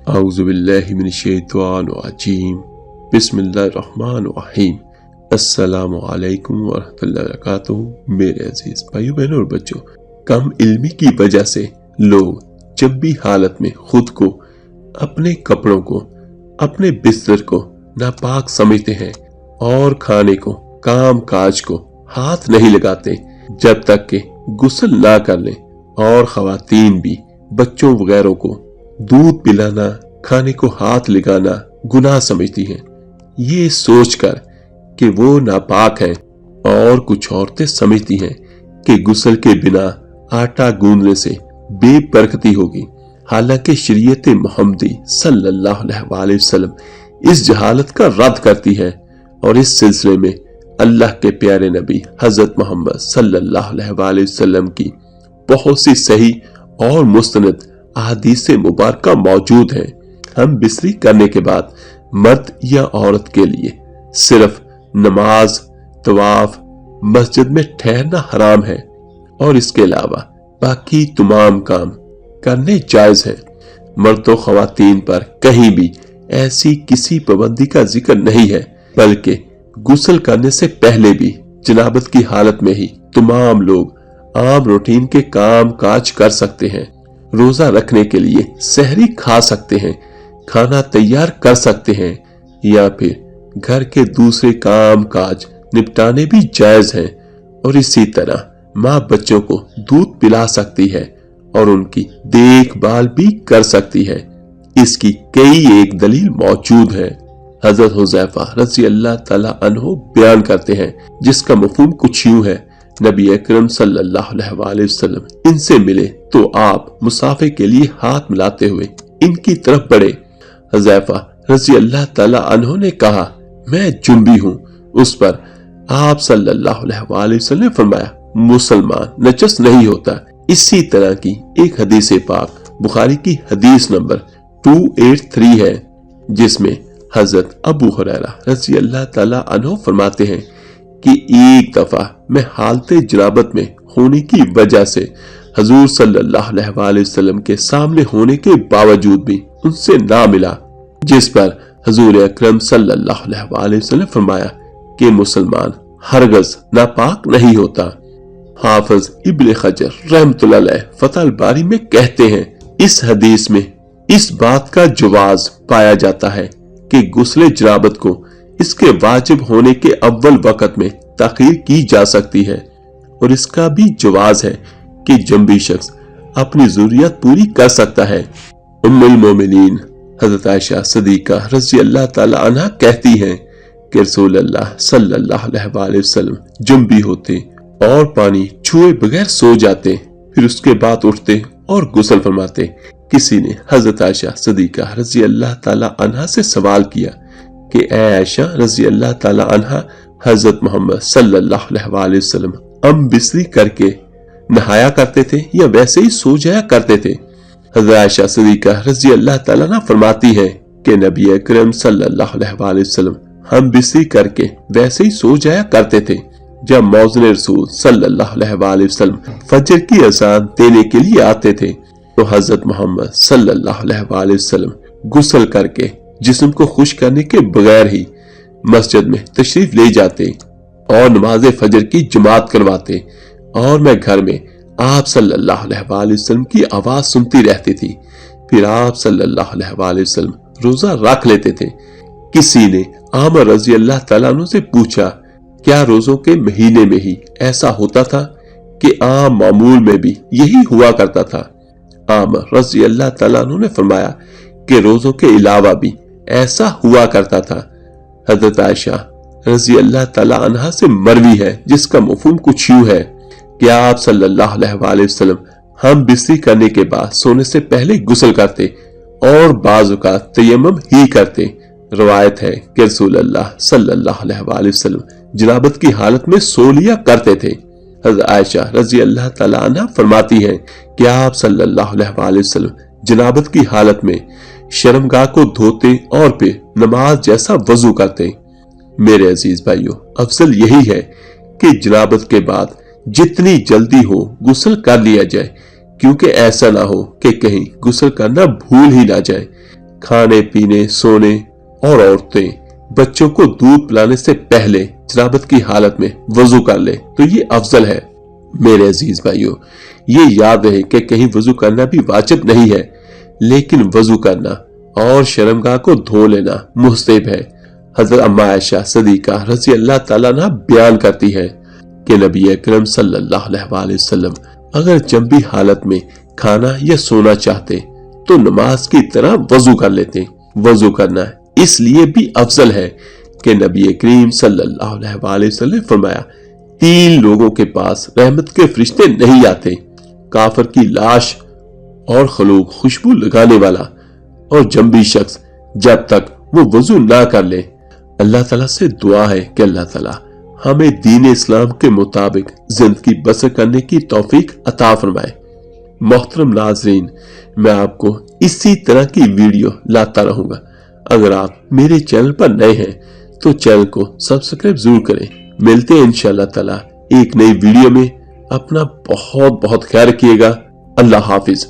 अऊज़ुबिल्लाहि मिनश्शैतानिर्रजीम बिस्मिल्लाहिर्रहमानिर्रहीम अस्सलामु अलैकुम वरहमतुल्लाहि वबरकातुहू। मेरे अजीज भाइयों बहनों और बच्चों, कम इल्मी की वजह से लोग जब भी हालत में खुद को, अपने कपड़ों को, अपने बिस्तर को नापाक समझते हैं और खाने को, काम काज को हाथ नहीं लगाते जब तक कि गुस्ल ना कर लें। और खवातीन भी बच्चों वगैरह को दूध पिलाना, खाने को हाथ लगाना गुनाह समझती हैं, ये सोचकर कि वो नापाक हैं। और कुछ औरतें समझती हैं कि गुस्ल के बिना आटा गूंदने से बेबरकती होगी। हालांकि शरीयत मुहम्मदी सल्लल्लाहु अलैहि वसल्लम इस जहालत का रद्द करती है और इस सिलसिले में अल्लाह के प्यारे नबी हजरत मोहम्मद सल्लल्लाहु अलैहि वसल्लम की बहुत सी सही और मुस्तनद अहादीस मुबारक मौजूद हैं। हम बिस्तरी करने के बाद मर्द या औरत के लिए सिर्फ नमाज, तवाफ, मस्जिद में ठहरना हराम है और इसके अलावा बाकी तमाम काम करने जायज हैं। मर्द व खवातीन पर कहीं भी ऐसी किसी पाबंदी का जिक्र नहीं है, बल्कि गुस्ल करने से पहले भी जनाबत की हालत में ही तमाम लोग आम रूटीन के काम काज कर सकते हैं। रोजा रखने के लिए सहरी खा सकते हैं, खाना तैयार कर सकते हैं या फिर घर के दूसरे काम काज निपटाने भी जायज हैं। और इसी तरह माँ बच्चों को दूध पिला सकती है और उनकी देखभाल भी कर सकती है। इसकी कई एक दलील मौजूद है। हजरत हुज़ैफा रज़ी अल्लाह तआला अन्हु बयान करते हैं, जिसका मफ़हूम कुछ यूं है, नबी अकरम सल्लल्लाहु अलैहि वसल्लम इनसे मिले तो आप मुसाफे के लिए हाथ मिलाते हुए इनकी तरफ बढ़े। हुज़ैफा रज़ी अल्लाह तआला अन्हु ने कहा, मैं जुनबी हूँ। उस पर आप सल्लल्लाहु अलैहि वसल्लम ने फरमाया, मुसलमान नजस नहीं होता। इसी तरह की एक हदीस पाक बुखारी की हदीस नंबर 283 है, जिसमें हजरत अबू हुरैरा रज़ी अल्लाह तआला अन्हु फरमाते हैं कि एक दफा मैं हालते जनाबत में होने की वजह से हजूर सल्लल्लाहु अलैहि वसल्लम के सामने होने के बावजूद भी उनसे ना मिला, जिस पर हजूर अकरम सल्लल्लाहु अलैहि वसल्लम फरमाया कि मुसलमान हरगज नापाक नहीं होता। हाफिज इब्न खजर रहमतुल्लाह अलैह फतह बारी में कहते हैं, इस हदीस में इस बात का जवाज पाया जाता है कि गुस्ले जनाबत को इसके वाजिब होने के अव्वल वक्त में ताखीर की जा सकती है, और इसका भी जवाज है कि जंबी शख्स अपनी जरूरियात पूरी कर सकता है। उम्मुल मोमिनीन हजरत आयशा सिद्दीका रज़ी अल्लाह तआला अन्हा कहती हैं कि रसूल अल्लाह सल्लल्लाहु अलैहि वसल्लम जंबी होते और पानी छुए बगैर सो जाते, फिर उसके बाद उठते और गुस्ल फरमाते। किसी ने हजरत आयशा सिद्दीका रज़ी अल्लाह तआला अन्हा से सवाल किया कि ऐ आयशा रज़ी अल्लाह तआला अन्हा, हजरत मोहम्मद सल्लल्लाहु अलैहि वसल्लम हम बिस्तरी करके नहाया करते थे या वैसे ही सो जाया करते थे? हजरत आयशा सिद्दीका रज़ी अल्लाह तआला अन्हा फरमाती है कि नबी अकरम सल्लल्लाहु अलैहि वसल्लम हम बिस्तरी करके वैसे ही सो जाया करते थे। जब मौज़िन रसूल सल्लल्लाहु अलैहि वसल्लम फजर की अज़ान देने के लिए आते थे तो हजरत मोहम्मद सल्लल्लाहु अलैहि वसल्लम गुस्ल करके जिस्म को खुश करने के बगैर ही मस्जिद में तशरीफ ले जाते और नमाज फजर की जमात करवाते, और मैं घर में आप सल्लल्लाहु अलैहि वसल्लम की आवाज सुनती रहती थी। फिर आप सल्लल्लाहु अलैहि वसल्लम रोजा रख लेते थे। किसी ने आमर रज़ी अल्लाह तआला अन्हु से पूछा, क्या रोजों के महीने में ही ऐसा होता था कि आम मामूल में भी यही हुआ करता था? आमर रज़ी अल्लाह तआला अन्हु ने फरमाया कि रोजों के अलावा भी ऐसा हुआ करता था। हजरत आयशा रज़ी अल्लाह तआला अन्हा से मरवी है, जिसका मफ़हूम कुछ यूं है कि आप सल्लल्लाहु अलैहि वसल्लम हम बिस्तरी करने के बाद सोने से पहले गुस्ल करते और बाज़ औक़ात तयम्मुम ही करते। रवायत है कि रसूल अल्लाह सल्लल्लाहु अलैहि वसल्लम जनाबत की हालत में सो लिया करते थे। हजरत आयशा रज़ी अल्लाह तआला अन्हा फरमाती हैं कि आप सल्लल्लाहु अलैहि वसल्लम जनाबत की हालत में शर्मगाह को धोते और फिर नमाज जैसा वजू करते। मेरे अजीज भाइयों, अफजल यही है कि जनाबत के बाद जितनी जल्दी हो गुस्ल कर लिया जाए, क्योंकि ऐसा ना हो कि कहीं गुस्ल करना भूल ही ना जाए। खाने पीने, सोने और औरतें बच्चों को दूध पिलाने से पहले जनाबत की हालत में वजू कर ले तो ये अफजल है। मेरे अजीज भाइयों, ये याद रहे कि कहीं वजू करना भी वाजिब नहीं है, लेकिन वजू करना और शर्मगाह को धो लेना मुस्तहब है। हजरत अम्मा आयशा सदीका रज़ी अल्लाह ताला अन्हा बयान करती है कि नबी अकरम सल्लल्लाहु अलैहि वसल्लम अगर जंबी हालत में खाना या सोना चाहते तो नमाज की तरह वजू कर लेते। वजू करना इसलिए भी अफजल है कि नबी करीम सल्लल्लाहु अलैहि वसल्लम फरमाया, 3 लोगों के पास रहमत के फरिश्ते नहीं आते, काफिर की लाश और खलूक खुशबू लगाने वाला और जंबी शख्स जब तक वो वजू ना कर ले। अल्लाह ताला से दुआ है कि अल्लाह ताला हमें दीन इस्लाम के मुताबिक जिंदगी बसर करने की तौफीक अता फरमाए। मोहतरम नाजरीन, मैं आपको इसी तरह की वीडियो लाता रहूंगा। अगर आप मेरे चैनल पर नए हैं तो चैनल को सब्सक्राइब जरूर करें। मिलते हैं इंशाअल्लाह ताला एक नई वीडियो में। अपना बहुत बहुत ख्याल रखिएगा। अल्लाह हाफिज।